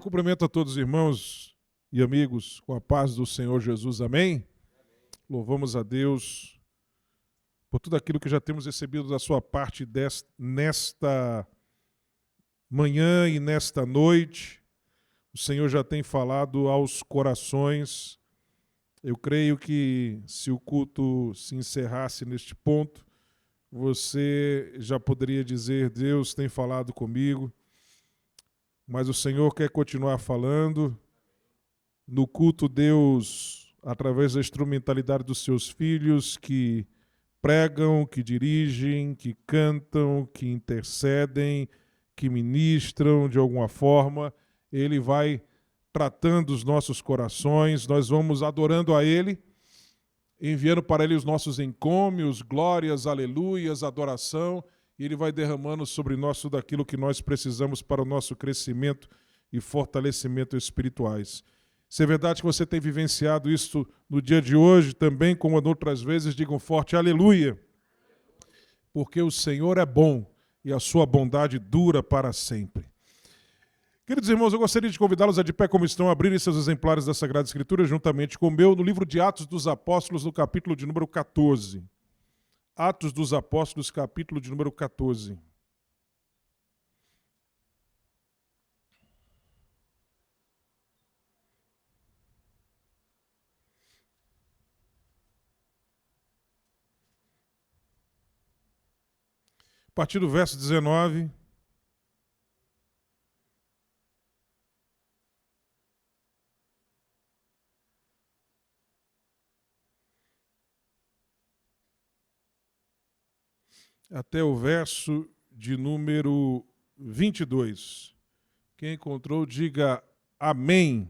cumprimento a todos os irmãos e amigos com a paz do Senhor Jesus. Amém? Louvamos a Deus por tudo aquilo que já temos recebido da sua parte nesta manhã e nesta noite. O Senhor já tem falado aos corações. Eu creio que se o culto se encerrasse neste ponto, você já poderia dizer: Deus tem falado comigo. Mas o Senhor quer continuar falando. No culto, Deus, através da instrumentalidade dos seus filhos, que pregam, que dirigem, que cantam, que intercedem, que ministram de alguma forma, Ele vai tratando os nossos corações, nós vamos adorando a Ele, enviando para Ele os nossos encômios, glórias, aleluias, adoração, e Ele vai derramando sobre nós tudo aquilo que nós precisamos para o nosso crescimento e fortalecimento espirituais. Se é verdade que você tem vivenciado isso no dia de hoje, também, como outras vezes, diga um forte aleluia. Porque o Senhor é bom e a sua bondade dura para sempre. Queridos irmãos, eu gostaria de convidá-los a de pé como estão, a abrirem seus exemplares da Sagrada Escritura juntamente com o meu, no livro de Atos dos Apóstolos, no capítulo de número 14. Atos dos Apóstolos, capítulo de número 14. A partir do verso 19. Até o verso de número 22. Quem encontrou, diga amém.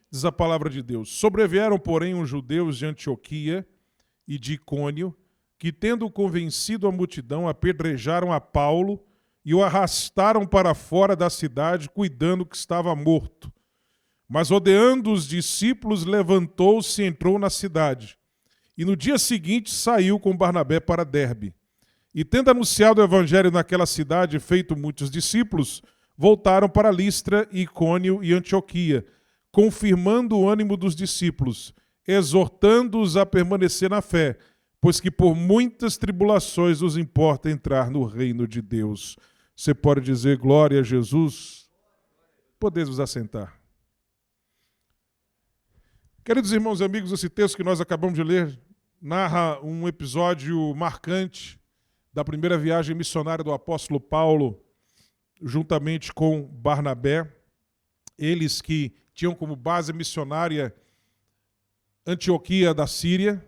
Diz a palavra de Deus. Sobrevieram, porém, os judeus de Antioquia e de Icônio, que, tendo convencido a multidão, apedrejaram a Paulo e o arrastaram para fora da cidade, cuidando que estava morto. Mas, rodeando os discípulos, levantou-se e entrou na cidade. E no dia seguinte saiu com Barnabé para Derbe. E, tendo anunciado o evangelho naquela cidade, feito muitos discípulos, voltaram para Listra, Icônio e Antioquia, confirmando o ânimo dos discípulos, exortando-os a permanecer na fé, pois que por muitas tribulações nos importa entrar no reino de Deus. Você pode dizer glória a Jesus? Podeis vos assentar. Queridos irmãos e amigos, esse texto que nós acabamos de ler narra um episódio marcante da primeira viagem missionária do apóstolo Paulo, juntamente com Barnabé, eles que tinham como base missionária Antioquia da Síria,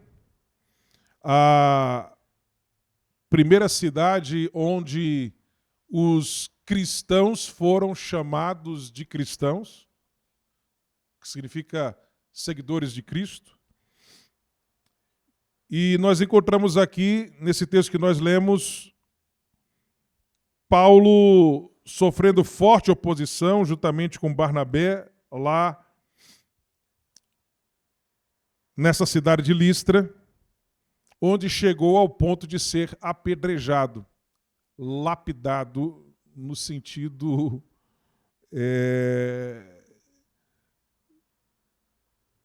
a primeira cidade onde os cristãos foram chamados de cristãos, que significa seguidores de Cristo. E nós encontramos aqui, nesse texto que nós lemos, Paulo sofrendo forte oposição, juntamente com Barnabé, lá nessa cidade de Listra, onde chegou ao ponto de ser apedrejado, lapidado, no sentido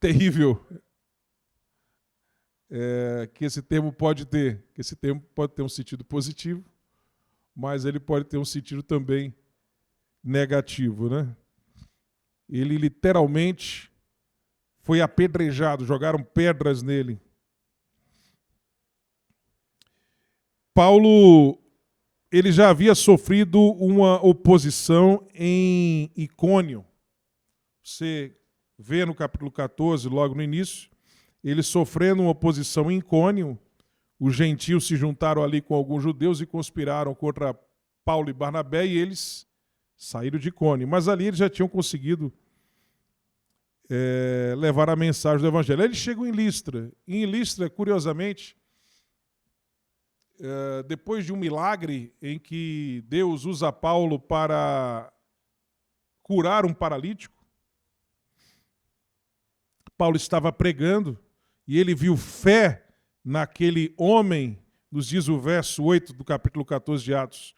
terrível que esse termo pode ter. Esse termo pode ter um sentido positivo, mas ele pode ter um sentido também negativo, né? Ele literalmente foi apedrejado, jogaram pedras nele. Paulo, ele já havia sofrido uma oposição em Icônio. Você vê no capítulo 14, logo no início, ele sofrendo uma oposição em Icônio. Os gentios se juntaram ali com alguns judeus e conspiraram contra Paulo e Barnabé, e eles saíram de Icônio. Mas ali eles já tinham conseguido levar a mensagem do evangelho. Aí eles chegam em Listra. E em Listra, curiosamente, depois de um milagre em que Deus usa Paulo para curar um paralítico, Paulo estava pregando e ele viu fé naquele homem, nos diz o verso 8 do capítulo 14 de Atos,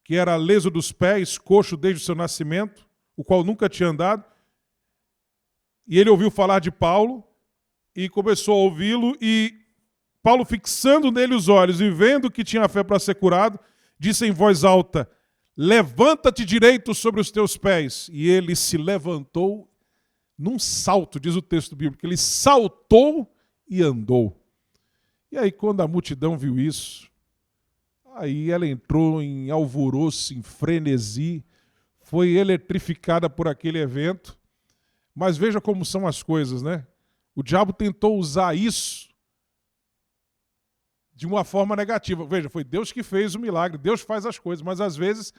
que era leso dos pés, coxo desde o seu nascimento, o qual nunca tinha andado. E ele ouviu falar de Paulo e começou a ouvi-lo, e Paulo, fixando nele os olhos e vendo que tinha fé para ser curado, disse em voz alta: levanta-te direito sobre os teus pés. E ele se levantou num salto, diz o texto bíblico, ele saltou e andou. E aí, quando a multidão viu isso, aí ela entrou em alvoroço, em frenesi, foi eletrificada por aquele evento. Mas veja como são as coisas, né? O diabo tentou usar isso de uma forma negativa. Veja, foi Deus que fez o milagre, Deus faz as coisas, mas às vezes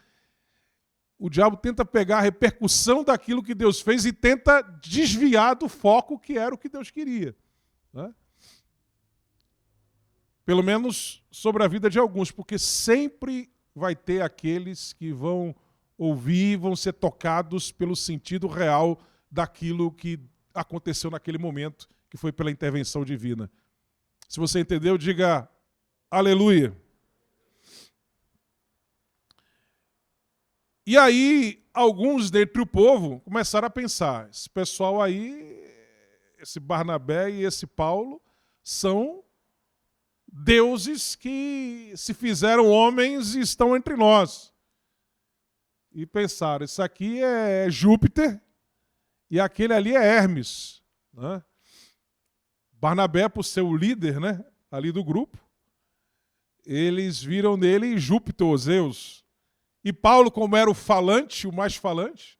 o diabo tenta pegar a repercussão daquilo que Deus fez e tenta desviar do foco que era o que Deus queria, né? Pelo menos sobre a vida de alguns, porque sempre vai ter aqueles que vão ouvir, vão ser tocados pelo sentido real daquilo que aconteceu naquele momento, que foi pela intervenção divina. Se você entendeu, diga aleluia. E aí, alguns dentre o povo começaram a pensar, esse pessoal aí, esse Barnabé e esse Paulo, são deuses que se fizeram homens e estão entre nós. E pensaram, isso aqui é Júpiter e aquele ali é Hermes, né? Barnabé, por ser o líder, né, ali do grupo, eles viram nele Júpiter, ou Zeus. E Paulo, como era o falante, o mais falante,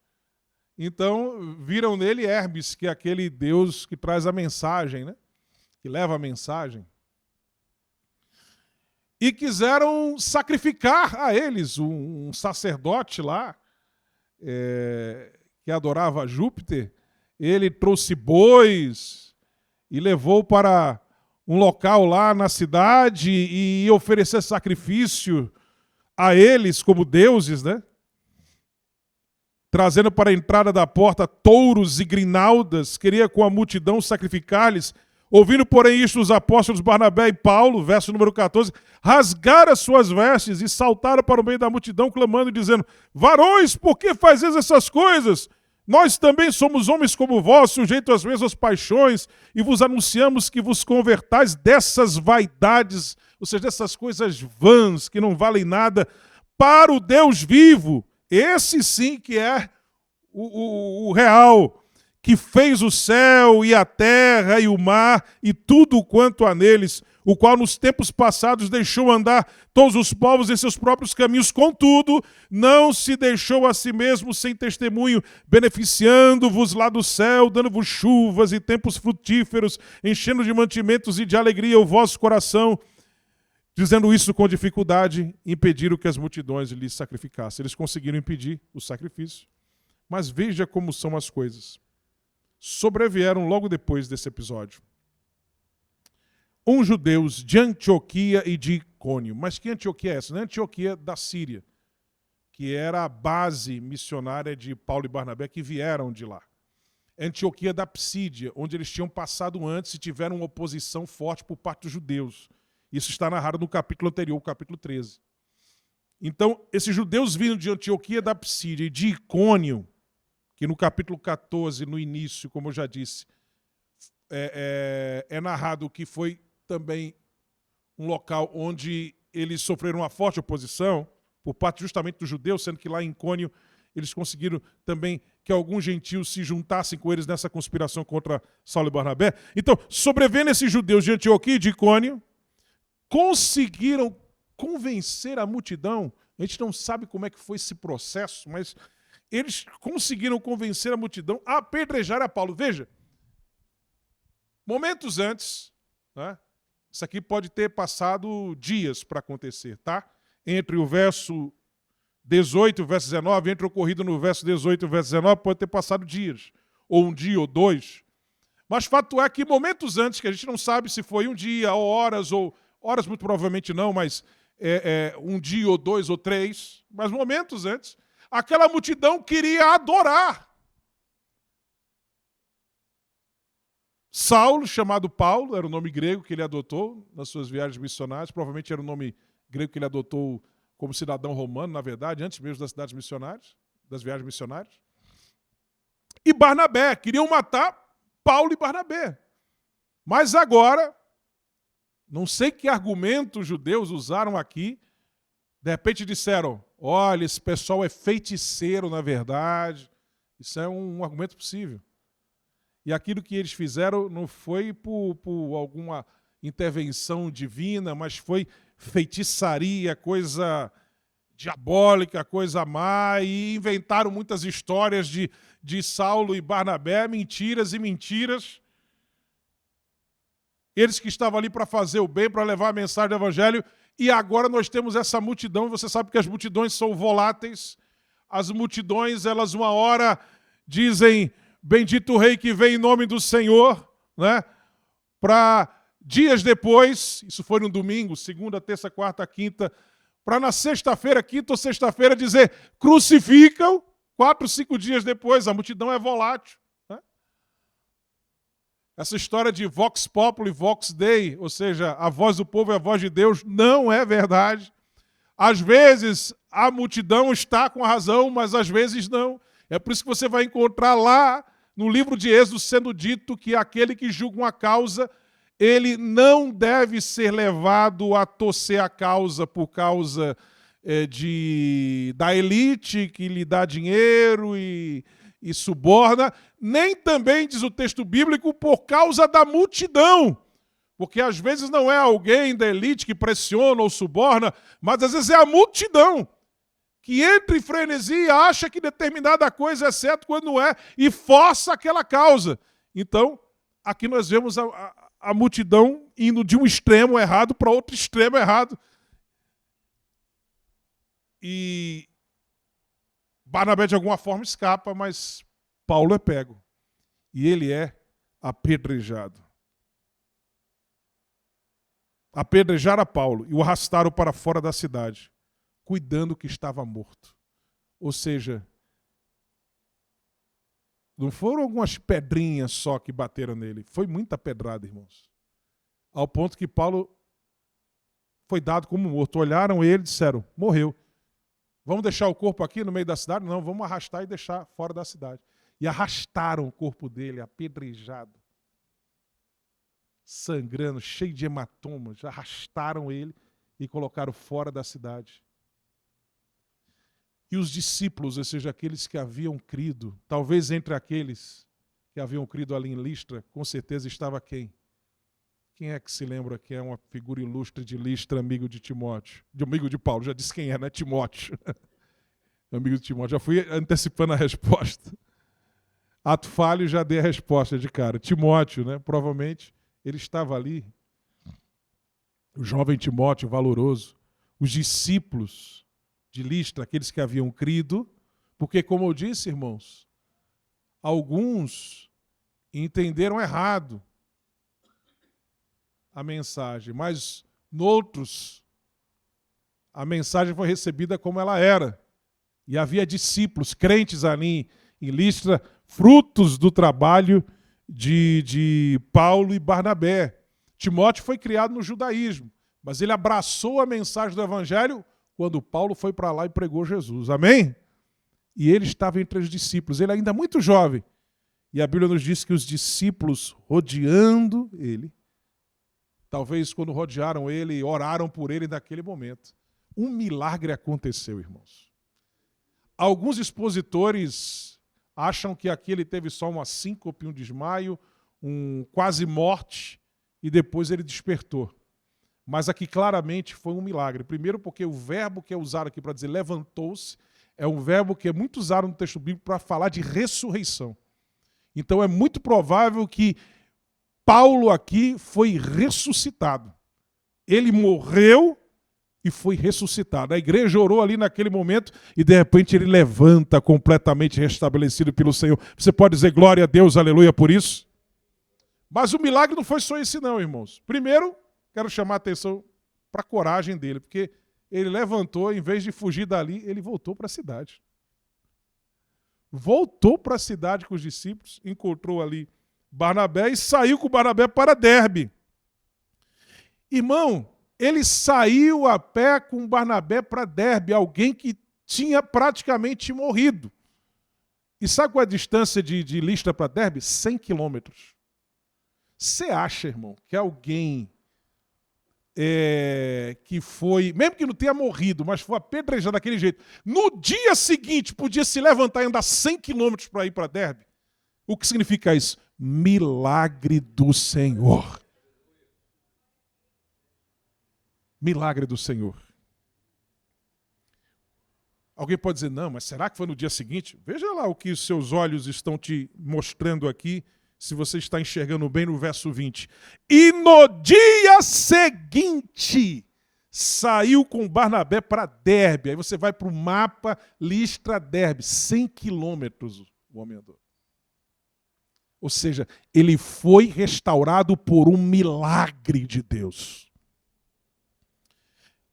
então viram nele Hermes, que é aquele deus que traz a mensagem, né, que leva a mensagem. E quiseram sacrificar a eles um sacerdote lá, que adorava Júpiter. Ele trouxe bois e levou para um local lá na cidade e oferecer sacrifício a eles como deuses, né? Trazendo para a entrada da porta touros e grinaldas, queria com a multidão sacrificar-lhes. Ouvindo, porém, isto, os apóstolos Barnabé e Paulo, verso número 14, rasgaram as suas vestes e saltaram para o meio da multidão, clamando e dizendo: varões, por que fazeis essas coisas? Nós também somos homens como vós, sujeitos às mesmas paixões, e vos anunciamos que vos convertais dessas vaidades, ou seja, dessas coisas vãs que não valem nada, para o Deus vivo, esse sim que é o real, que fez o céu e a terra e o mar e tudo quanto há neles, o qual nos tempos passados deixou andar todos os povos em seus próprios caminhos, contudo, não se deixou a si mesmo sem testemunho, beneficiando-vos lá do céu, dando-vos chuvas e tempos frutíferos, enchendo de mantimentos e de alegria o vosso coração. Dizendo isso com dificuldade, impediram que as multidões lhes sacrificassem. Eles conseguiram impedir o sacrifício. Mas veja como são as coisas. Sobrevieram logo depois desse episódio uns judeus de Antioquia e de Icônio. Mas que Antioquia é essa? Não é Antioquia da Síria, que era a base missionária de Paulo e Barnabé, que vieram de lá. É Antioquia da Psídia, onde eles tinham passado antes e tiveram uma oposição forte por parte dos judeus. Isso está narrado no capítulo anterior, o capítulo 13. Então, esses judeus vindo de Antioquia da Psídia e de Icônio, que no capítulo 14, no início, como eu já disse, é narrado que foi também um local onde eles sofreram uma forte oposição por parte justamente dos judeus, sendo que lá em Icônio eles conseguiram também que alguns gentios se juntassem com eles nessa conspiração contra Saulo e Barnabé. Então, sobrevendo esses judeus de Antioquia e de Icônio, conseguiram convencer a multidão. A gente não sabe como é que foi esse processo, mas eles conseguiram convencer a multidão a apedrejar a Paulo. Veja, momentos antes, né, isso aqui pode ter passado dias para acontecer, tá? Entre o verso 18 e o verso 19, entre o ocorrido no verso 18 e o verso 19, pode ter passado dias, ou um dia, ou dois. Mas fato é que momentos antes, que a gente não sabe se foi um dia, ou horas muito provavelmente não, mas um dia, ou dois, ou três, mas momentos antes, aquela multidão queria adorar Saulo, chamado Paulo, era o nome grego que ele adotou nas suas viagens missionárias, provavelmente era o nome grego que ele adotou como cidadão romano, na verdade, antes mesmo das cidades missionárias, das viagens missionárias. e Barnabé. Queriam matar Paulo e Barnabé. Mas agora, não sei que argumento os judeus usaram aqui, de repente disseram, olha, esse pessoal é feiticeiro, na verdade. Isso é um argumento possível. E aquilo que eles fizeram não foi por alguma intervenção divina, mas foi feitiçaria, coisa diabólica, coisa má, e inventaram muitas histórias de Saulo e Barnabé, mentiras e mentiras. Eles que estavam ali para fazer o bem, para levar a mensagem do evangelho, e agora nós temos essa multidão, você sabe que as multidões são voláteis, as multidões, elas uma hora dizem, bendito o rei que vem em nome do Senhor, né? Para dias depois, isso foi no domingo, segunda, terça, quarta, quinta, para na sexta-feira, quinta ou sexta-feira, dizer crucificam, 4, 5 dias depois, a multidão é volátil. Né? Essa história de vox populi, vox dei, ou seja, a voz do povo é a voz de Deus, não é verdade. Às vezes a multidão está com a razão, mas às vezes não. É por isso que você vai encontrar lá no livro de Êxodo sendo dito que aquele que julga uma causa, ele não deve ser levado a torcer a causa por causa da elite que lhe dá dinheiro e suborna, nem também, diz o texto bíblico, por causa da multidão. Porque às vezes não é alguém da elite que pressiona ou suborna, mas às vezes é a multidão que entra em frenesi e acha que determinada coisa é certa quando não é, e força aquela causa. Então, aqui nós vemos a multidão indo de um extremo errado para outro extremo errado. E Barnabé de alguma forma escapa, mas Paulo é pego. E ele é apedrejado. Apedrejaram a Paulo e o arrastaram para fora da cidade, cuidando que estava morto. Ou seja, não foram algumas pedrinhas só que bateram nele, foi muita pedrada, irmãos. Ao ponto que Paulo foi dado como morto. Olharam ele e disseram, morreu. Vamos deixar o corpo aqui no meio da cidade? Não, vamos arrastar e deixar fora da cidade. E arrastaram o corpo dele, apedrejado, sangrando, cheio de hematomas. Arrastaram ele e colocaram fora da cidade. E os discípulos, ou seja, aqueles que haviam crido, talvez entre aqueles que haviam crido ali em Listra, com certeza estava quem? Quem é que se lembra que é uma figura ilustre de Listra, amigo de Timóteo? Amigo de Paulo, já disse quem é, né? Timóteo. Amigo de Timóteo, já fui antecipando a resposta. Ato falho, já dei a resposta de cara. Timóteo, né? Provavelmente ele estava ali. O jovem Timóteo, valoroso. Os discípulos de Listra, aqueles que haviam crido, porque, como eu disse, irmãos, alguns entenderam errado a mensagem, mas noutros a mensagem foi recebida como ela era. E havia discípulos, crentes ali em Listra, frutos do trabalho de Paulo e Barnabé. Timóteo foi criado no judaísmo, mas ele abraçou a mensagem do evangelho quando Paulo foi para lá e pregou Jesus. Amém? E ele estava entre os discípulos, ele ainda muito jovem. E a Bíblia nos diz que os discípulos, rodeando ele, talvez quando rodearam ele, oraram por ele naquele momento. Um milagre aconteceu, irmãos. Alguns expositores acham que aqui ele teve só uma síncope, um desmaio, um quase morte, e depois ele despertou. Mas aqui claramente foi um milagre. Primeiro porque o verbo que é usado aqui para dizer levantou-se é um verbo que é muito usado no texto bíblico para falar de ressurreição. Então é muito provável que Paulo aqui foi ressuscitado. Ele morreu e foi ressuscitado. A igreja orou ali naquele momento e de repente ele levanta completamente restabelecido pelo Senhor. Você pode dizer glória a Deus, aleluia por isso? Mas o milagre não foi só esse não, irmãos. Primeiro, quero chamar a atenção para a coragem dele, porque ele levantou, em vez de fugir dali, ele voltou para a cidade. Voltou para a cidade com os discípulos, encontrou ali Barnabé e saiu com Barnabé para Derbe. Irmão, ele saiu a pé com Barnabé para Derbe, alguém que tinha praticamente morrido. E sabe qual é a distância de Listra para Derbe? 100 quilômetros. Você acha, irmão, que alguém que foi, mesmo que não tenha morrido, mas foi apedrejado daquele jeito, no dia seguinte podia se levantar e andar 100 quilômetros para ir para Derbe? O que significa isso? Milagre do Senhor. Milagre do Senhor. Alguém pode dizer, não, mas será que foi no dia seguinte? Veja lá o que os seus olhos estão te mostrando aqui, se você está enxergando bem no verso 20. E no dia seguinte, saiu com Barnabé para Derbe. Aí você vai para o mapa, Listra, Derbe, 100 quilômetros o homem andou. Ou seja, ele foi restaurado por um milagre de Deus.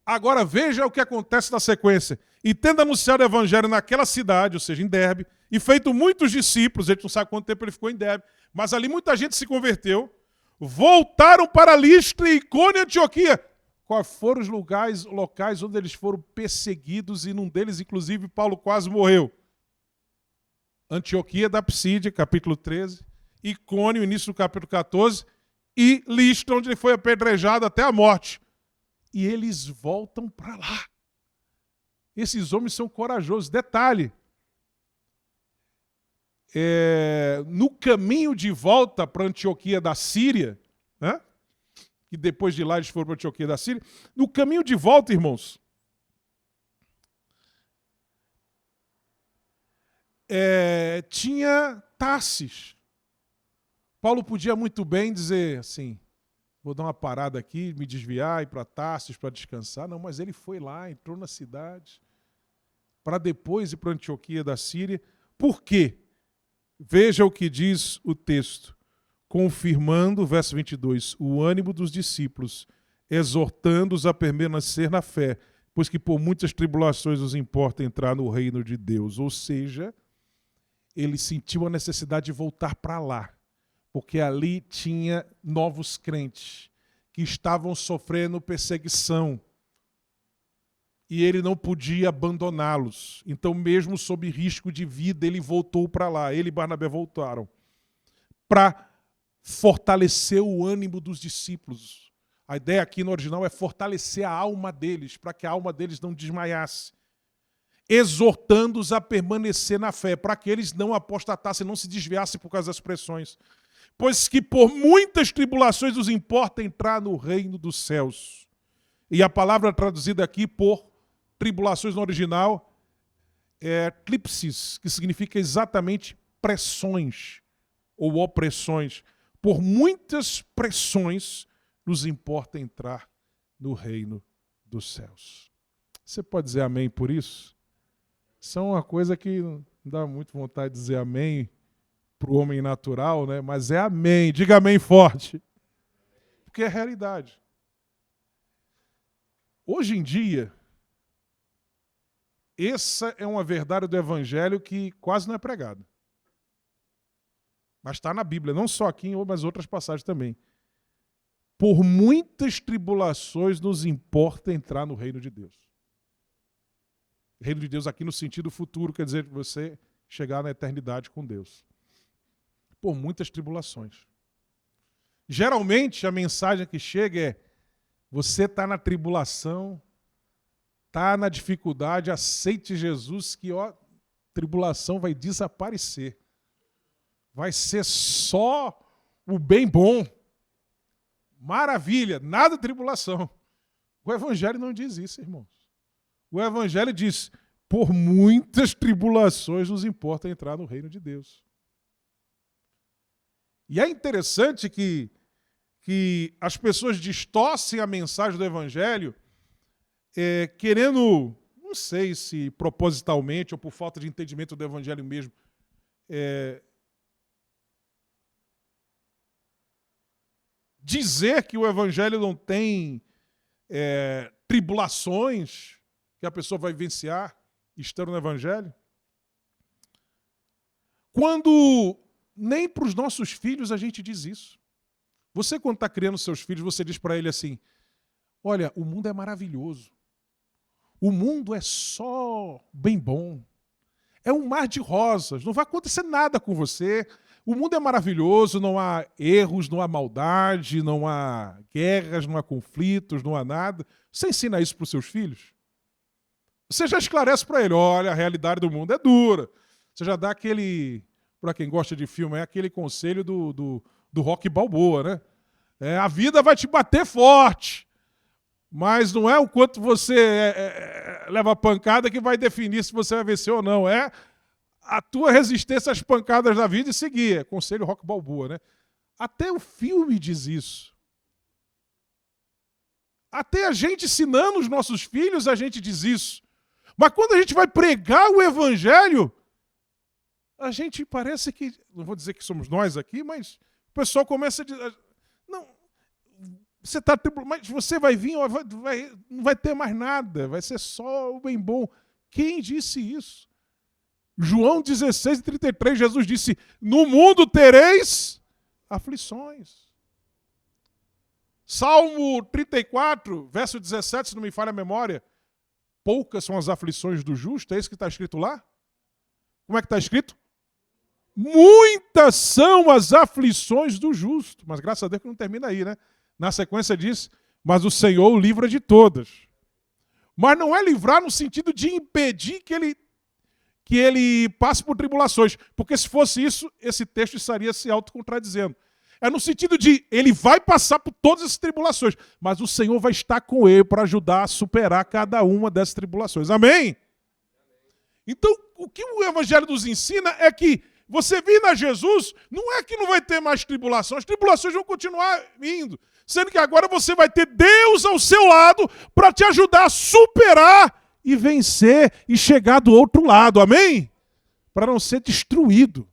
Agora veja o que acontece na sequência. E tendo anunciado o evangelho naquela cidade, ou seja, em Derbe, e feito muitos discípulos, a gente não sabe quanto tempo ele ficou em Derbe, mas ali muita gente se converteu, voltaram para Listra, Icônio e Antioquia. Quais foram os locais onde eles foram perseguidos, e num deles, inclusive, Paulo quase morreu? Antioquia da Psídia, capítulo 13, Icônio, início do capítulo 14, e Listra, onde ele foi apedrejado até a morte. E eles voltam para lá. Esses homens são corajosos. Detalhe, no caminho de volta para Antioquia da Síria, né? Que depois de lá eles foram para Antioquia da Síria, no caminho de volta, irmãos, tinha Tarsis. Paulo podia muito bem dizer assim, vou dar uma parada aqui, me desviar, ir para Tarsis para descansar. Não, mas ele foi lá, entrou na cidade, para depois ir para Antioquia da Síria. Por quê? Veja o que diz o texto. Confirmando, verso 22, o ânimo dos discípulos, exortando-os a permanecer na fé, pois que por muitas tribulações os importa entrar no reino de Deus. Ou seja, ele sentiu a necessidade de voltar para lá, porque ali tinha novos crentes que estavam sofrendo perseguição e ele não podia abandoná-los. Então, mesmo sob risco de vida, ele voltou para lá. Ele e Barnabé voltaram para fortalecer o ânimo dos discípulos. A ideia aqui no original é fortalecer a alma deles, para que a alma deles não desmaiasse. Exortando-os a permanecer na fé, para que eles não apostatassem, não se desviassem por causa das pressões. Pois que por muitas tribulações os importa entrar no reino dos céus. E a palavra traduzida aqui por tribulações no original é tlipsis, que significa exatamente pressões ou opressões. Por muitas pressões nos importa entrar no reino dos céus. Você pode dizer amém por isso? Isso é uma coisa que não dá muito vontade de dizer amém para o homem natural, né? Mas é amém. Diga amém forte. Porque é realidade. Hoje em dia, essa é uma verdade do evangelho que quase não é pregada. Mas está na Bíblia, não só aqui, mas outras passagens também. Por muitas tribulações nos importa entrar no reino de Deus. Reino de Deus aqui no sentido futuro, quer dizer, você chegar na eternidade com Deus. Por muitas tribulações. Geralmente a mensagem que chega é: você está na tribulação, está na dificuldade, aceite Jesus que tribulação vai desaparecer. Vai ser só o bem bom. Maravilha, nada de tribulação. O Evangelho não diz isso, irmãos. O Evangelho diz: por muitas tribulações nos importa entrar no reino de Deus. E é interessante que as pessoas distorcem a mensagem do Evangelho, querendo, não sei se propositalmente ou por falta de entendimento do Evangelho mesmo, dizer que o Evangelho não tem tribulações que a pessoa vai vivenciar estando no Evangelho. Quando nem para os nossos filhos a gente diz isso. Você, quando está criando seus filhos, você diz para ele assim: olha, o mundo é maravilhoso. O mundo é só bem bom. é um mar de rosas, não vai acontecer nada com você. O mundo é maravilhoso, não há erros, não há maldade, não há guerras, não há conflitos, não há nada. Você ensina isso para os seus filhos? Você já esclarece para ele, olha, a realidade do mundo é dura. Você já dá aquele, para quem gosta de filme, é aquele conselho do Rocky Balboa, né? A vida vai te bater forte, mas não é o quanto você leva pancada que vai definir se você vai vencer ou não. É a tua resistência às pancadas da vida e seguir. Conselho Rocky Balboa, né? Até o filme diz isso. Até a gente ensinando os nossos filhos, a gente diz isso. Mas quando a gente vai pregar o evangelho, a gente parece que, não vou dizer que somos nós aqui, mas o pessoal começa a dizer, não, você está tribulado, mas você vai vir, não vai ter mais nada, vai ser só o bem bom. Quem disse isso? João 16:33, Jesus disse, no mundo tereis aflições. Salmo 34, verso 17, se não me falha a memória, poucas são as aflições do justo, é isso que está escrito lá? Como é que está escrito? Muitas são as aflições do justo. Mas graças a Deus que não termina aí, né? Na sequência diz, mas o Senhor o livra de todas. Mas não é livrar no sentido de impedir que ele passe por tribulações. Porque se fosse isso, esse texto estaria se autocontradizendo. É no sentido de, ele vai passar por todas as tribulações, mas o Senhor vai estar com ele para ajudar a superar cada uma dessas tribulações. Amém? Então, o que o Evangelho nos ensina é que você vindo a Jesus, não é que não vai ter mais tribulação, as tribulações vão continuar indo, sendo que agora você vai ter Deus ao seu lado para te ajudar a superar e vencer e chegar do outro lado. Amém? Para não ser destruído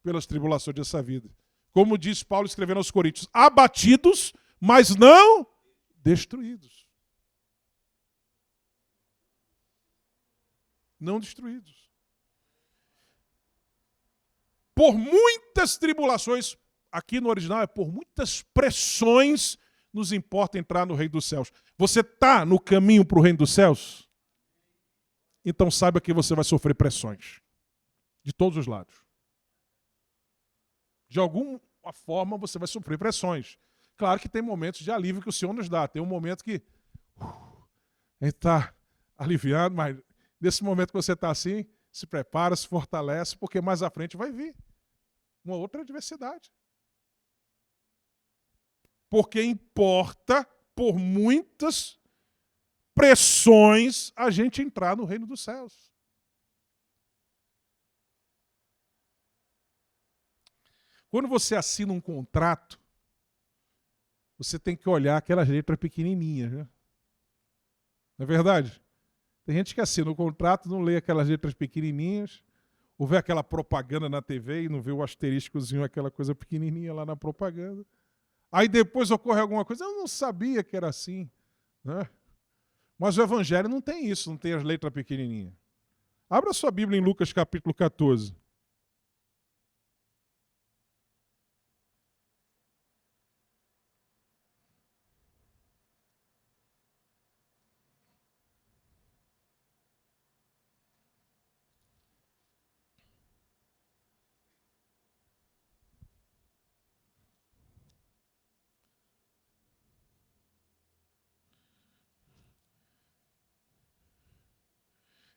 pelas tribulações dessa vida. Como diz Paulo escrevendo aos Coríntios, abatidos, mas não destruídos. Não destruídos. Por muitas tribulações, aqui no original é por muitas pressões, nos importa entrar no reino dos céus. Você está no caminho para o reino dos céus? Então saiba que você vai sofrer pressões. De todos os lados. De alguma forma você vai sofrer pressões. Claro que tem momentos de alívio que o Senhor nos dá. Tem um momento que a gente está aliviado, mas nesse momento que você está assim, se prepara, se fortalece, porque mais à frente vai vir uma outra adversidade. Porque importa, por muitas pressões, a gente entrar no reino dos céus. Quando você assina um contrato, você tem que olhar aquelas letras pequenininhas, né? Não é verdade? Tem gente que assina o contrato, não lê aquelas letras pequenininhas, ou vê aquela propaganda na TV e não vê o asteriscozinho, aquela coisa pequenininha lá na propaganda. Aí depois ocorre alguma coisa, eu não sabia que era assim, né? Mas o Evangelho não tem isso, não tem as letras pequenininhas. Abra sua Bíblia em Lucas capítulo 14.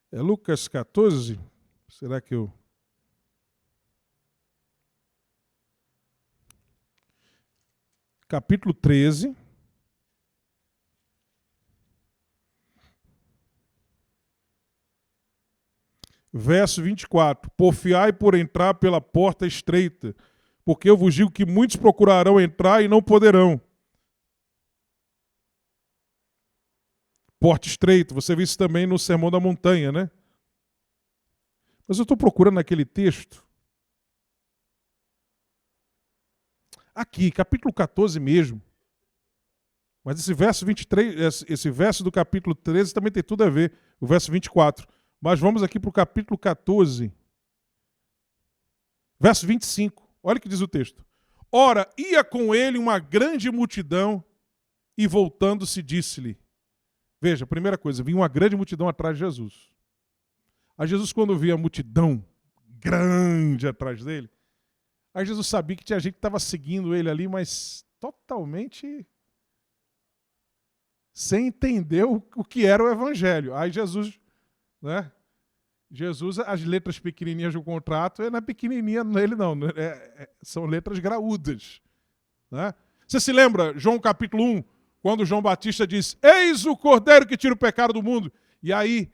É Lucas 14? Será que eu... Capítulo 13. Verso 24. Porfiai por entrar pela porta estreita, porque eu vos digo que muitos procurarão entrar e não poderão. Porta estreita, você vê isso também no Sermão da Montanha, né? Mas eu estou procurando naquele texto. Aqui, capítulo 14 mesmo. Mas esse verso 23, esse verso do capítulo 13 também tem tudo a ver, o verso 24. Mas vamos aqui para o capítulo 14, verso 25. Olha o que diz o texto. Ora, ia com ele uma grande multidão e voltando-se disse-lhe. Veja, primeira coisa, vinha uma grande multidão atrás de Jesus. Aí Jesus, quando via a multidão grande atrás dele, aí Jesus sabia que tinha gente que estava seguindo ele ali, mas totalmente sem entender o que era o evangelho. Aí Jesus, né? Jesus, as letras pequenininhas do contrato, não é pequenininha nele não, são letras graúdas. Né? Você se lembra, João capítulo 1, quando João Batista diz, eis o cordeiro que tira o pecado do mundo. E aí,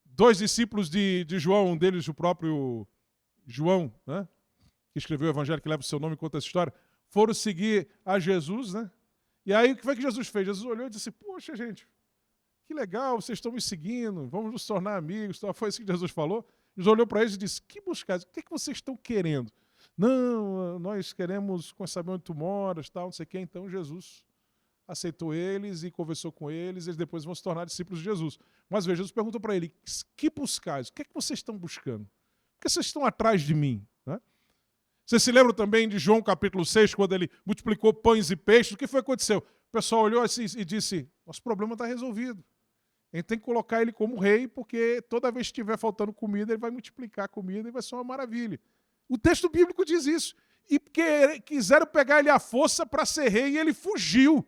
dois discípulos de João, um deles o próprio João, né? Que escreveu o evangelho que leva o seu nome e conta essa história, foram seguir a Jesus, né? E aí, o que foi que Jesus fez? Jesus olhou e disse, poxa, gente, que legal, vocês estão me seguindo, vamos nos tornar amigos. Foi isso que Jesus falou. Jesus olhou para eles e disse, que buscais? O que vocês estão querendo? Não, nós queremos saber onde tu moras, tal, não sei o quê. Então Jesus aceitou eles e conversou com eles, eles depois vão se tornar discípulos de Jesus. Mas veja, Jesus perguntou para ele, que buscais? O que é que vocês estão buscando? Por que vocês estão atrás de mim? Né? Vocês se lembram também de João capítulo 6, quando ele multiplicou pães e peixes? O que foi que aconteceu? O pessoal olhou assim e disse, nosso problema está resolvido. A gente tem que colocar ele como rei, porque toda vez que estiver faltando comida, ele vai multiplicar a comida e vai ser uma maravilha. O texto bíblico diz isso. E quiseram pegar ele à força para ser rei e ele fugiu.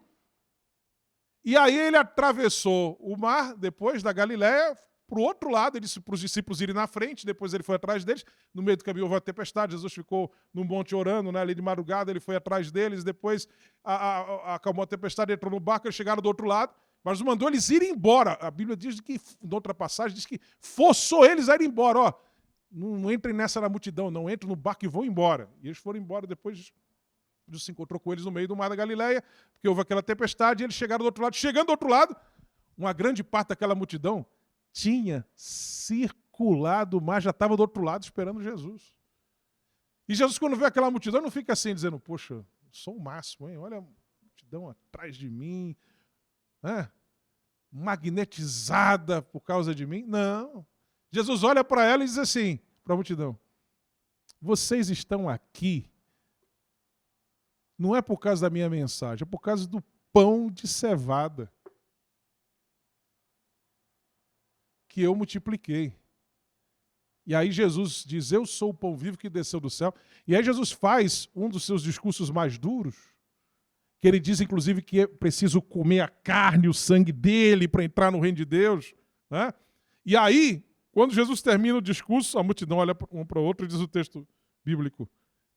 E aí ele atravessou o mar, depois da Galiléia, para o outro lado, ele disse para os discípulos irem na frente, depois ele foi atrás deles, no meio do caminho houve a tempestade, Jesus ficou no monte orando, né, ali de madrugada, ele foi atrás deles, depois acalmou a tempestade, entrou no barco, eles chegaram do outro lado, mas mandou eles irem embora. A Bíblia diz que, em outra passagem, diz que forçou eles a ir embora. Ó, não entrem nessa na multidão, não entrem no barco e vão embora. E eles foram embora, depois Jesus se encontrou com eles no meio do mar da Galileia, porque houve aquela tempestade, e eles chegaram do outro lado. Chegando do outro lado, uma grande parte daquela multidão tinha circulado o mar, já estava do outro lado esperando Jesus. E Jesus, quando vê aquela multidão, não fica assim, dizendo, poxa, sou o máximo, hein? Olha a multidão atrás de mim, magnetizada por causa de mim. Não. Jesus olha para ela e diz assim, para a multidão, vocês estão aqui, não é por causa da minha mensagem, é por causa do pão de cevada que eu multipliquei. E aí Jesus diz, eu sou o pão vivo que desceu do céu. E aí Jesus faz um dos seus discursos mais duros, que ele diz, inclusive, que é preciso comer a carne e o sangue dele para entrar no reino de Deus. Né? E aí, quando Jesus termina o discurso, a multidão olha um para o outro e diz o texto bíblico.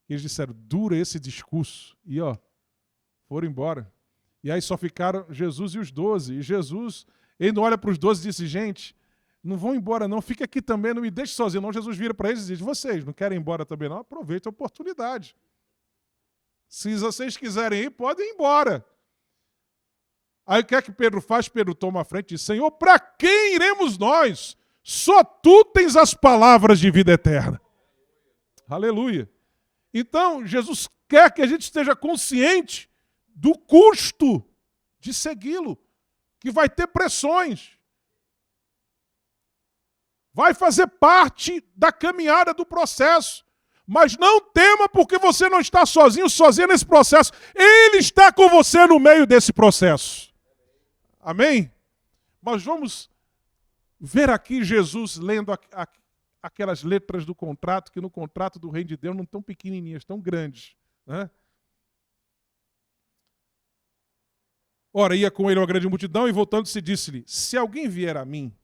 Eles disseram, dura esse discurso. E foram embora. E aí só ficaram Jesus e os 12. E Jesus, ele não olha para os 12 e disse, gente, não vão embora não, fica aqui também, não me deixe sozinho não. Jesus vira para eles e diz, vocês não querem ir embora também não? Aproveite a oportunidade. Se vocês quiserem ir, podem ir embora. Aí o que é que Pedro faz? Pedro toma a frente e diz, Senhor, para quem iremos nós? Só tu tens as palavras de vida eterna. Aleluia. Então, Jesus quer que a gente esteja consciente do custo de segui-lo, que vai ter pressões. Vai fazer parte da caminhada do processo. Mas não tema porque você não está sozinho nesse processo. Ele está com você no meio desse processo. Amém? Mas vamos ver aqui Jesus lendo aquelas letras do contrato, que no contrato do reino de Deus não estão pequenininhas, estão grandes. Né? Ora, ia com ele uma grande multidão e voltando-se disse-lhe, se alguém vier a mim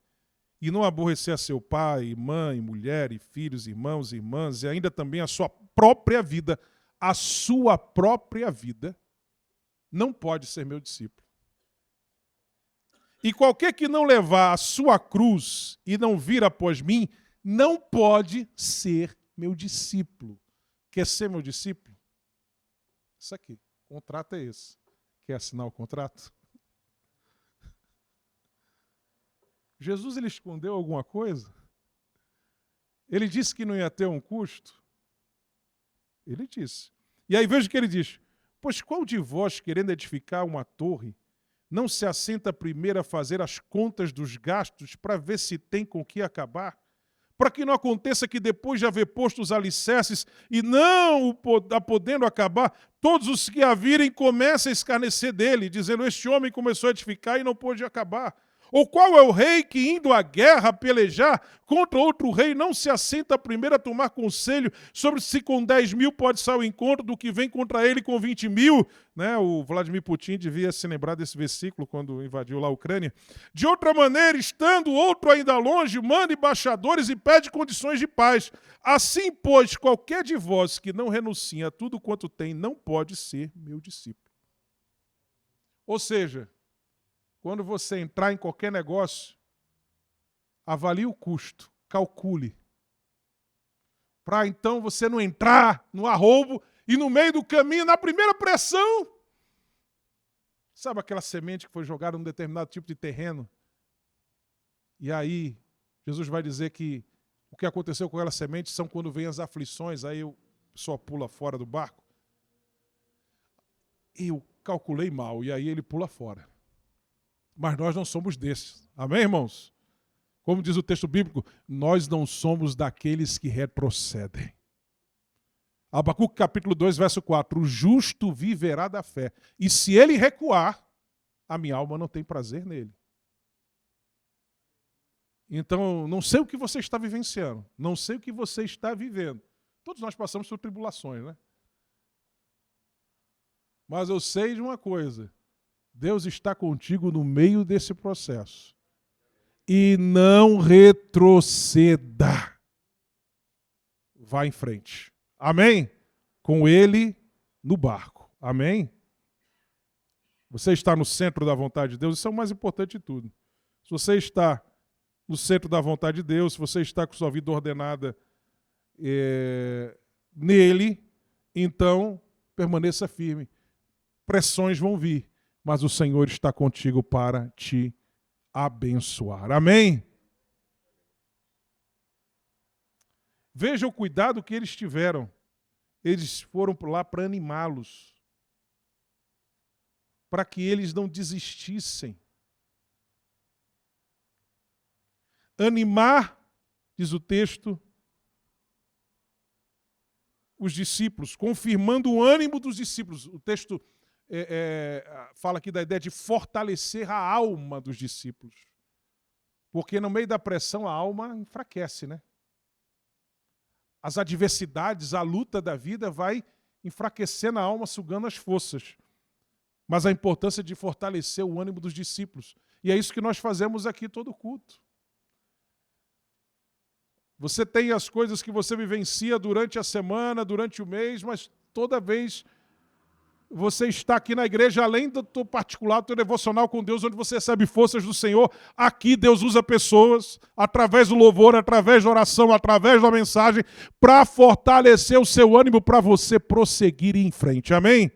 e não aborrecer a seu pai, mãe, mulher, e filhos, irmãos e irmãs, e ainda também a sua própria vida, não pode ser meu discípulo. E qualquer que não levar a sua cruz e não vir após mim, não pode ser meu discípulo. Quer ser meu discípulo? Isso aqui, o contrato é esse. Quer assinar o contrato? Jesus, ele escondeu alguma coisa? Ele disse que não ia ter um custo? Ele disse. E aí veja o que ele diz. Pois qual de vós, querendo edificar uma torre, não se assenta primeiro a fazer as contas dos gastos para ver se tem com que acabar? Para que não aconteça que depois de haver posto os alicerces e não podendo acabar, todos os que a virem comecem a escarnecer dele, dizendo, este homem começou a edificar e não pôde acabar. Ou qual é o rei que, indo à guerra pelejar contra outro rei, não se assenta primeiro a tomar conselho sobre se com 10.000 pode sair ao encontro do que vem contra ele com 20.000? Né? O Vladimir Putin devia se lembrar desse versículo quando invadiu lá a Ucrânia. De outra maneira, estando outro ainda longe, manda embaixadores e pede condições de paz. Assim, pois, qualquer de vós que não renuncia a tudo quanto tem, não pode ser meu discípulo. Ou seja, quando você entrar em qualquer negócio, avalie o custo, calcule. Para então você não entrar no arroubo e no meio do caminho, na primeira pressão. Sabe aquela semente que foi jogada num determinado tipo de terreno? E aí, Jesus vai dizer que o que aconteceu com aquela semente são quando vêm as aflições, aí a pessoa pula fora do barco. E eu calculei mal, e aí ele pula fora. Mas nós não somos desses. Amém, irmãos? Como diz o texto bíblico, nós não somos daqueles que retrocedem. Abacuque capítulo 2, verso 4. O justo viverá da fé. E se ele recuar, a minha alma não tem prazer nele. Então, não sei o que você está vivenciando. Não sei o que você está vivendo. Todos nós passamos por tribulações, né? Mas eu sei de uma coisa. Deus está contigo no meio desse processo. E não retroceda. Vá em frente. Amém? Com Ele no barco. Amém? Você está no centro da vontade de Deus, isso é o mais importante de tudo. Se você está no centro da vontade de Deus, se você está com sua vida ordenada nele, então permaneça firme. Pressões vão vir, mas o Senhor está contigo para te abençoar. Amém? Veja o cuidado que eles tiveram. Eles foram lá para animá-los, para que eles não desistissem. Animar, diz o texto, os discípulos, confirmando o ânimo dos discípulos. O texto fala aqui da ideia de fortalecer a alma dos discípulos. Porque no meio da pressão a alma enfraquece, né? As adversidades, a luta da vida vai enfraquecendo a alma, sugando as forças. Mas a importância de fortalecer o ânimo dos discípulos. E é isso que nós fazemos aqui todo culto. Você tem as coisas que você vivencia durante a semana, durante o mês, mas toda vez você está aqui na igreja, além do teu particular, do teu devocional com Deus, onde você recebe forças do Senhor, aqui Deus usa pessoas, através do louvor, através da oração, através da mensagem, para fortalecer o seu ânimo, para você prosseguir em frente. Amém?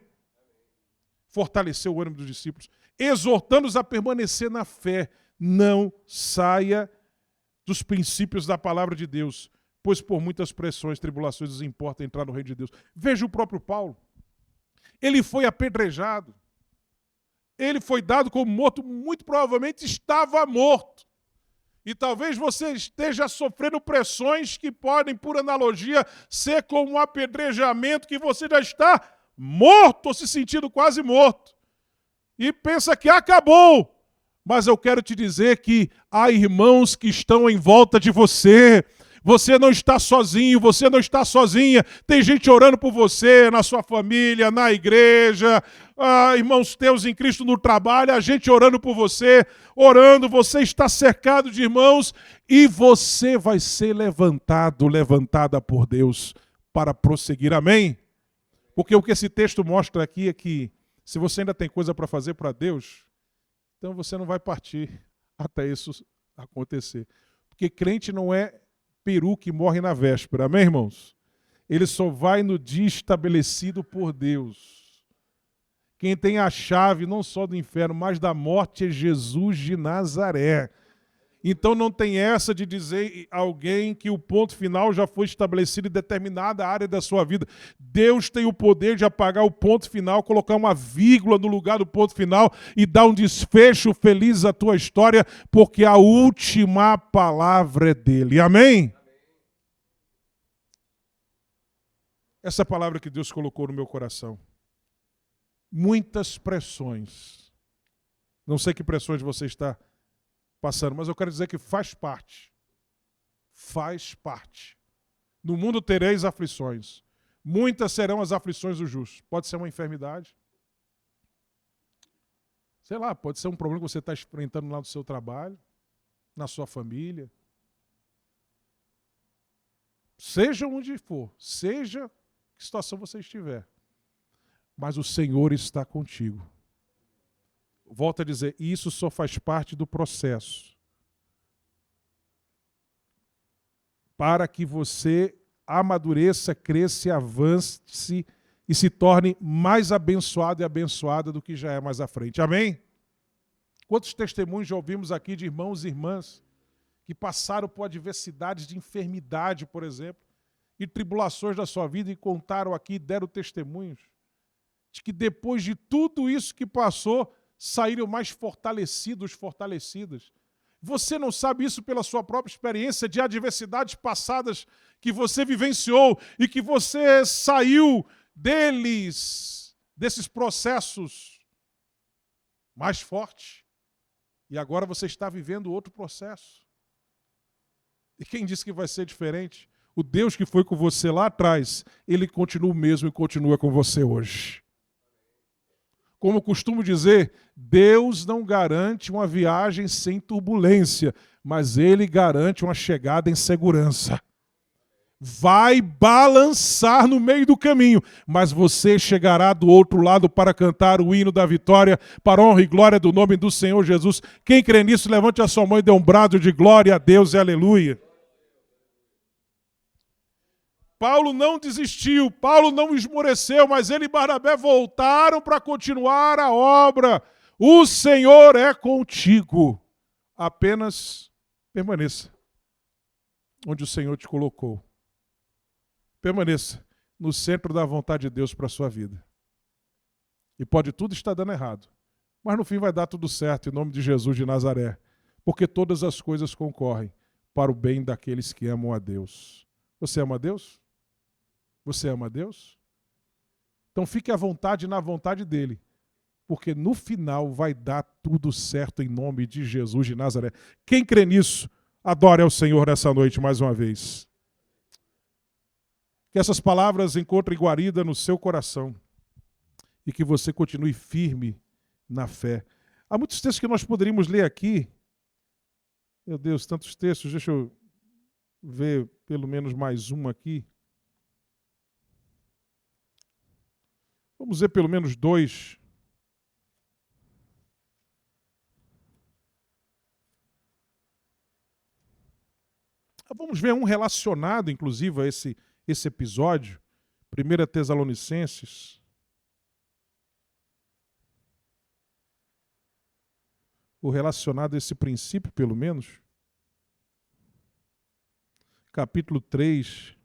Fortalecer o ânimo dos discípulos, exortando-os a permanecer na fé. Não saia dos princípios da palavra de Deus, pois por muitas pressões, tribulações, nos importa entrar no reino de Deus. Veja o próprio Paulo. Ele foi apedrejado. Ele foi dado como morto, muito provavelmente estava morto. E talvez você esteja sofrendo pressões que podem, por analogia, ser como um apedrejamento que você já está morto, ou se sentindo quase morto. E pensa que acabou. Mas eu quero te dizer que há irmãos que estão em volta de você. Você não está sozinho, você não está sozinha. Tem gente orando por você, na sua família, na igreja. Irmãos teus em Cristo no trabalho, a gente orando por você, orando. Você está cercado de irmãos e você vai ser levantado, levantada por Deus para prosseguir. Amém? Porque o que esse texto mostra aqui é que se você ainda tem coisa para fazer para Deus, então você não vai partir até isso acontecer. Porque crente não é peru que morre na véspera, amém, irmãos? Ele só vai no dia estabelecido por Deus. Quem tem a chave não só do inferno, mas da morte é Jesus de Nazaré. Então não tem essa de dizer a alguém que o ponto final já foi estabelecido em determinada área da sua vida. Deus tem o poder de apagar o ponto final, colocar uma vírgula no lugar do ponto final e dar um desfecho feliz à tua história, porque a última palavra é dele. Amém? Essa palavra que Deus colocou no meu coração. Muitas pressões. Não sei que pressões você está passando, mas eu quero dizer que faz parte. Faz parte. No mundo tereis aflições. Muitas serão as aflições do justo. Pode ser uma enfermidade. Sei lá, pode ser um problema que você está enfrentando lá no seu trabalho, na sua família. Seja onde for, seja que situação você estiver. Mas o Senhor está contigo. Volto a dizer, isso só faz parte do processo. Para que você amadureça, cresça, avance e se torne mais abençoado e abençoada do que já é mais à frente. Amém? Quantos testemunhos já ouvimos aqui de irmãos e irmãs que passaram por adversidades de enfermidade, por exemplo, e tribulações da sua vida e contaram aqui, deram testemunhos de que depois de tudo isso que passou, saíram mais fortalecidos, fortalecidas. Você não sabe isso pela sua própria experiência de adversidades passadas que você vivenciou e que você saiu desses processos mais forte. E agora você está vivendo outro processo. E quem disse que vai ser diferente? O Deus que foi com você lá atrás, ele continua o mesmo e continua com você hoje. Como eu costumo dizer, Deus não garante uma viagem sem turbulência, mas Ele garante uma chegada em segurança. Vai balançar no meio do caminho, mas você chegará do outro lado para cantar o hino da vitória, para a honra e glória do nome do Senhor Jesus. Quem crê nisso, levante a sua mão e dê um brado de glória a Deus e aleluia. Paulo não desistiu, Paulo não esmoreceu, mas ele e Barnabé voltaram para continuar a obra. O Senhor é contigo. Apenas permaneça onde o Senhor te colocou. Permaneça no centro da vontade de Deus para a sua vida. E pode tudo estar dando errado, mas no fim vai dar tudo certo em nome de Jesus de Nazaré, porque todas as coisas concorrem para o bem daqueles que amam a Deus. Você ama a Deus? Você ama a Deus? Então fique à vontade na vontade dele, porque no final vai dar tudo certo em nome de Jesus de Nazaré. Quem crê nisso, adore ao Senhor nessa noite mais uma vez. Que essas palavras encontrem guarida no seu coração e que você continue firme na fé. Há muitos textos que nós poderíamos ler aqui. Meu Deus, tantos textos. Deixa eu ver pelo menos mais um aqui. Vamos ver pelo menos dois. Vamos ver um relacionado, inclusive, a esse episódio. 1 Tessalonicenses. O relacionado a esse princípio, pelo menos. Capítulo 3.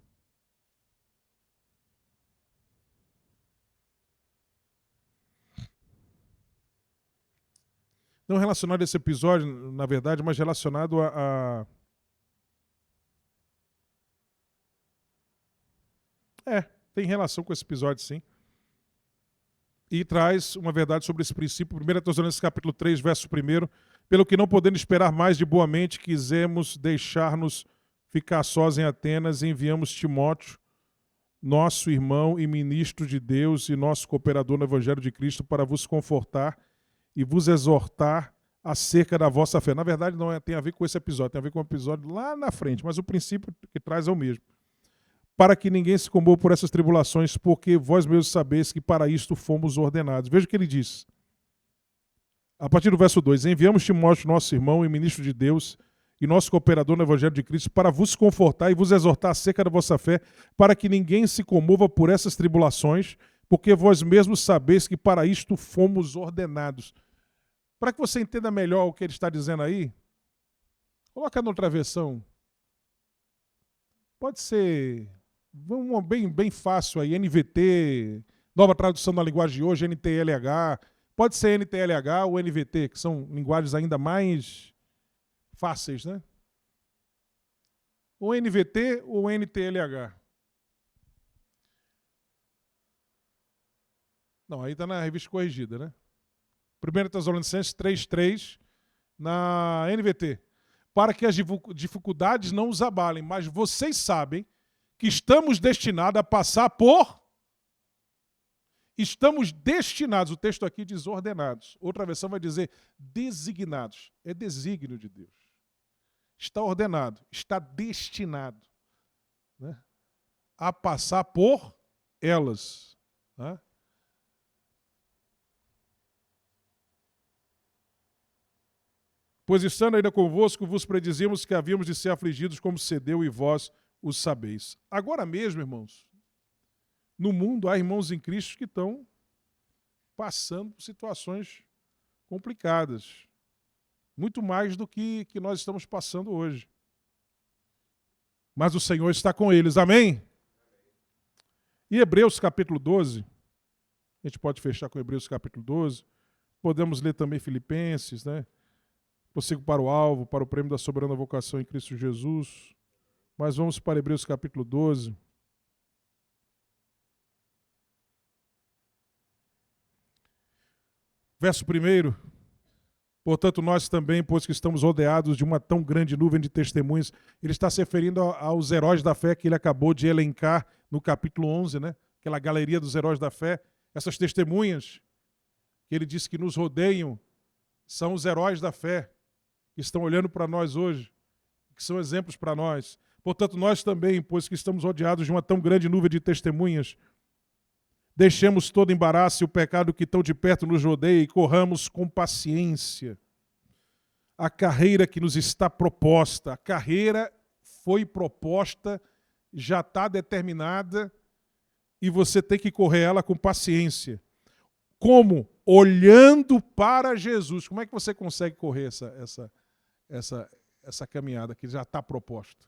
Não relacionado a esse episódio, na verdade, mas relacionado tem relação com esse episódio, sim. E traz uma verdade sobre esse princípio. 1 Tessalonicenses capítulo 3, verso 1. Pelo que não podendo esperar mais de boa mente, quisemos deixar-nos ficar sós em Atenas e enviamos Timóteo, nosso irmão e ministro de Deus e nosso cooperador no Evangelho de Cristo, para vos confortar e vos exortar acerca da vossa fé. Na verdade, não tem a ver com esse episódio, tem a ver com o episódio lá na frente, mas o princípio que traz é o mesmo. Para que ninguém se comova por essas tribulações, porque vós mesmos sabeis que para isto fomos ordenados. Veja o que ele diz. A partir do verso 2, enviamos Timóteo, nosso irmão e ministro de Deus, e nosso cooperador no Evangelho de Cristo, para vos confortar e vos exortar acerca da vossa fé, para que ninguém se comova por essas tribulações, porque vós mesmos sabeis que para isto fomos ordenados. Para que você entenda melhor o que ele está dizendo aí, coloca na outra versão. Pode ser bem fácil aí, NVT, nova tradução da linguagem de hoje, NTLH. Pode ser NTLH ou NVT, que são linguagens ainda mais fáceis, né? Ou NVT ou NTLH. Não, aí está na revista corrigida, né? 1 Tessalonicenses 3:3 na NVT, para que as dificuldades não os abalem, mas vocês sabem que estamos destinados a passar por... Estamos destinados, o texto aqui diz ordenados. Outra versão vai dizer designados. É desígnio de Deus. Está ordenado, está destinado, né, a passar por elas. Né? Pois estando ainda convosco, vos predizimos que havíamos de ser afligidos como cedeu e vós o sabeis. Agora mesmo, irmãos, no mundo há irmãos em Cristo que estão passando por situações complicadas. Muito mais do que nós estamos passando hoje. Mas o Senhor está com eles. Amém? E Hebreus capítulo 12, a gente pode fechar com Hebreus capítulo 12, podemos ler também Filipenses, né? Prossigo para o alvo, para o prêmio da soberana vocação em Cristo Jesus. Mas vamos para Hebreus capítulo 12. Verso 1. Portanto, nós também, pois que estamos rodeados de uma tão grande nuvem de testemunhas, ele está se referindo aos heróis da fé que ele acabou de elencar no capítulo 11, né? Aquela galeria dos heróis da fé. Essas testemunhas que ele disse que nos rodeiam são os heróis da fé, que estão olhando para nós hoje, que são exemplos para nós. Portanto, nós também, pois que estamos rodeados de uma tão grande nuvem de testemunhas, deixemos todo embaraço e o pecado que tão de perto nos rodeia e corramos com paciência a carreira que nos está proposta. A carreira foi proposta, já está determinada e você tem que correr ela com paciência. Como? Olhando para Jesus. Como é que você consegue correr essa caminhada que já está proposta?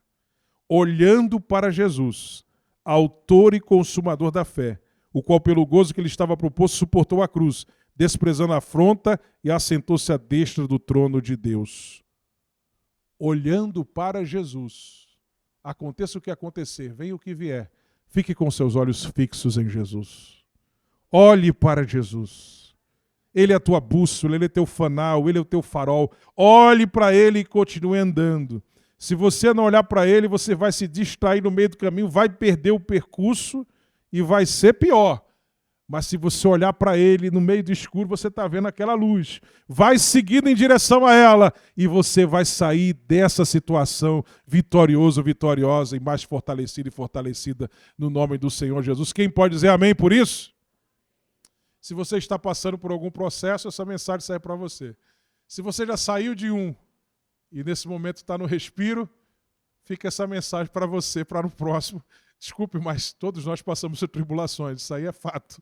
Olhando para Jesus, autor e consumador da fé, o qual pelo gozo que lhe estava proposto suportou a cruz, desprezando a afronta e assentou-se à destra do trono de Deus. Olhando para Jesus, aconteça o que acontecer, venha o que vier, fique com seus olhos fixos em Jesus. Olhe para Jesus. Ele é a tua bússola, ele é teu fanal, ele é o teu farol. Olhe para ele e continue andando. Se você não olhar para ele, você vai se distrair no meio do caminho, vai perder o percurso e vai ser pior. Mas se você olhar para ele no meio do escuro, você está vendo aquela luz. Vai seguindo em direção a ela e você vai sair dessa situação vitorioso, vitoriosa e mais fortalecido e fortalecida no nome do Senhor Jesus. Quem pode dizer amém por isso? Se você está passando por algum processo, essa mensagem serve para você. Se você já saiu de um e nesse momento está no respiro, fica essa mensagem para você, para no próximo. Desculpe, mas todos nós passamos por tribulações, isso aí é fato.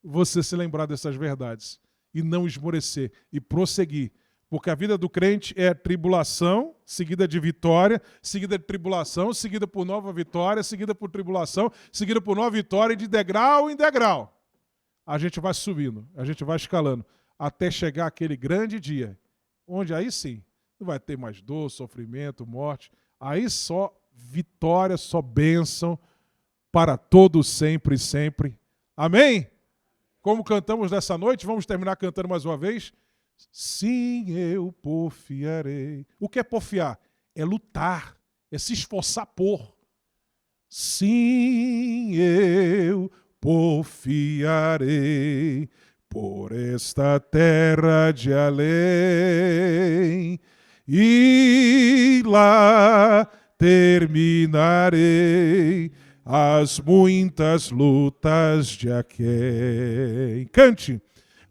Você se lembrar dessas verdades e não esmorecer e prosseguir. Porque a vida do crente é tribulação, seguida de vitória, seguida de tribulação, seguida por nova vitória, seguida por tribulação, seguida por nova vitória, e de degrau em degrau. A gente vai subindo, a gente vai escalando, até chegar aquele grande dia, onde aí sim, não vai ter mais dor, sofrimento, morte, aí só vitória, só bênção para todos sempre e sempre. Amém? Como cantamos nessa noite, vamos terminar cantando mais uma vez. Sim, eu porfiarei. O que é porfiar? É lutar, é se esforçar por. Sim, eu porfiarei por esta terra de além, e lá terminarei as muitas lutas de aquém. Cante!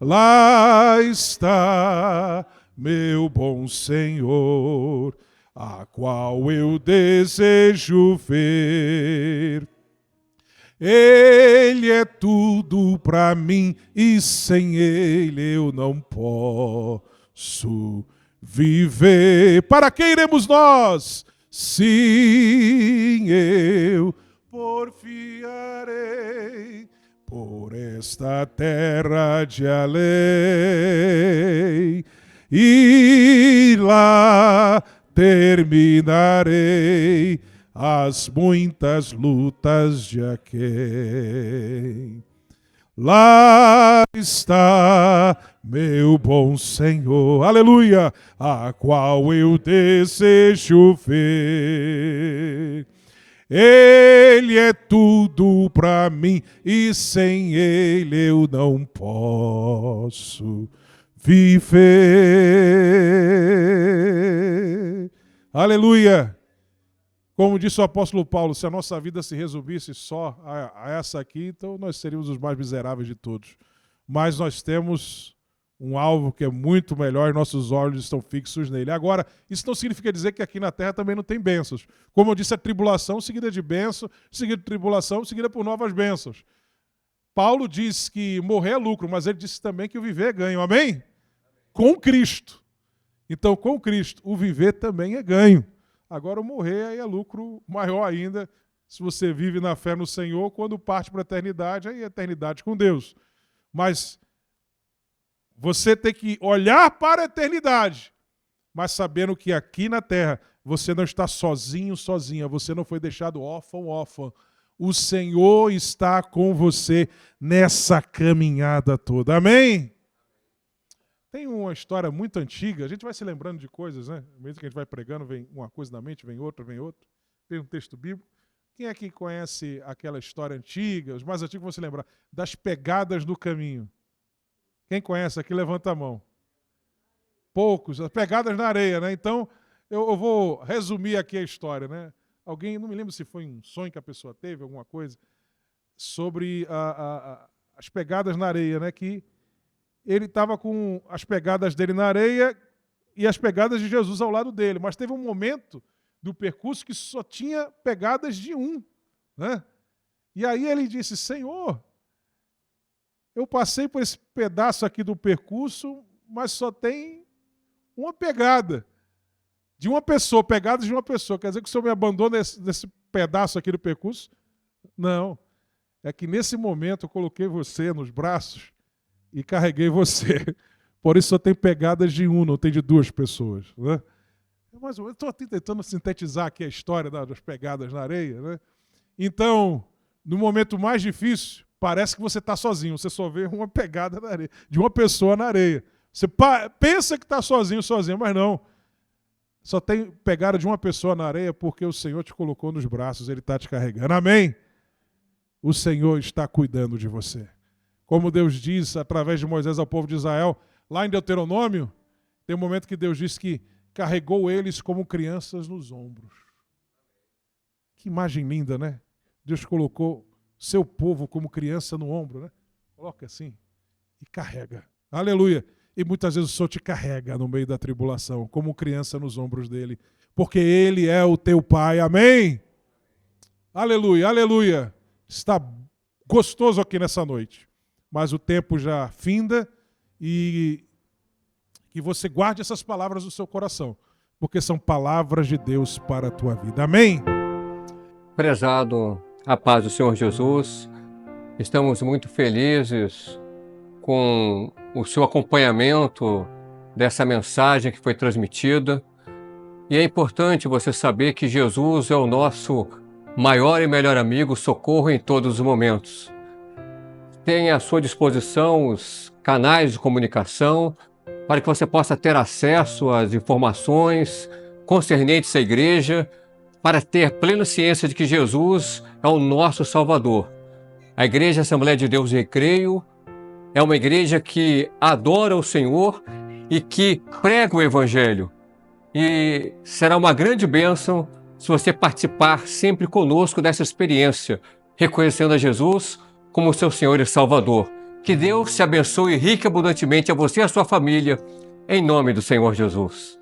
Lá está meu bom Senhor, a qual eu desejo ver. Ele é tudo para mim e sem ele eu não posso viver. Para quem iremos nós? Sim, eu porfiarei por esta terra de além, e lá terminarei as muitas lutas de aquém. lá está meu bom Senhor, aleluia, a qual eu desejo ver. Ele é tudo para mim e sem ele eu não posso viver. Aleluia! Como disse o apóstolo Paulo, se a nossa vida se resumisse só a essa aqui, então nós seríamos os mais miseráveis de todos. Mas nós temos um alvo que é muito melhor e nossos olhos estão fixos nele. Agora, isso não significa dizer que aqui na terra também não tem bênçãos. Como eu disse, a tribulação seguida de bênção, seguida de tribulação, seguida por novas bênçãos. Paulo diz que morrer é lucro, mas ele disse também que o viver é ganho. Amém? Com Cristo. Então, com Cristo, o viver também é ganho. Agora, o morrer aí é lucro maior ainda, se você vive na fé no Senhor, quando parte para a eternidade, aí é eternidade com Deus. Mas você tem que olhar para a eternidade, mas sabendo que aqui na terra você não está sozinho, sozinha, você não foi deixado órfão, órfã. O Senhor está com você nessa caminhada toda. Amém? Tem uma história muito antiga, a gente vai se lembrando de coisas, né? Mesmo que a gente vai pregando, vem uma coisa na mente, vem outra, tem um texto bíblico. Quem é que conhece aquela história antiga, os mais antigos vão se lembrar, das pegadas do caminho? Quem conhece aqui, levanta a mão. Poucos, as pegadas na areia, né? Então, eu vou resumir aqui a história, né? Alguém, não me lembro se foi um sonho que a pessoa teve, alguma coisa, sobre as pegadas na areia, né? Que ele estava com as pegadas dele na areia e as pegadas de Jesus ao lado dele. Mas teve um momento do percurso que só tinha pegadas de um, né? E aí ele disse, Senhor, eu passei por esse pedaço aqui do percurso, mas só tem uma pegada de uma pessoa, pegadas de uma pessoa. Quer dizer que o Senhor me abandona nesse pedaço aqui do percurso? Não. É que nesse momento eu coloquei você nos braços e carreguei você. Por isso só tem pegadas de um, não tem de duas pessoas. Né? Mas eu estou tentando sintetizar aqui a história das pegadas na areia. Né? Então, no momento mais difícil, parece que você está sozinho. Você só vê uma pegada na areia, de uma pessoa na areia. Você pensa que está sozinho, mas não. Só tem pegada de uma pessoa na areia porque o Senhor te colocou nos braços, Ele está te carregando. Amém? O Senhor está cuidando de você. Como Deus diz através de Moisés ao povo de Israel, lá em Deuteronômio, tem um momento que Deus diz que carregou eles como crianças nos ombros. Que imagem linda, né? Deus colocou seu povo como criança no ombro, né? Coloca assim e carrega. Aleluia! E muitas vezes o Senhor te carrega no meio da tribulação, como criança nos ombros dele, porque Ele é o teu Pai. Amém? Aleluia, aleluia! Está gostoso aqui nessa noite. Mas o tempo já finda e que você guarde essas palavras no seu coração, porque são palavras de Deus para a tua vida. Amém? Prezado, a paz do Senhor Jesus, estamos muito felizes com o seu acompanhamento dessa mensagem que foi transmitida. E é importante você saber que Jesus é o nosso maior e melhor amigo, socorro em todos os momentos. Tem à sua disposição os canais de comunicação para que você possa ter acesso às informações concernentes à igreja, para ter plena ciência de que Jesus é o nosso Salvador. A Igreja Assembleia de Deus Recreio é uma igreja que adora o Senhor e que prega o Evangelho. E será uma grande bênção se você participar sempre conosco dessa experiência, reconhecendo a Jesus como seu Senhor e Salvador. Que Deus te abençoe rica e abundantemente a você e a sua família, em nome do Senhor Jesus.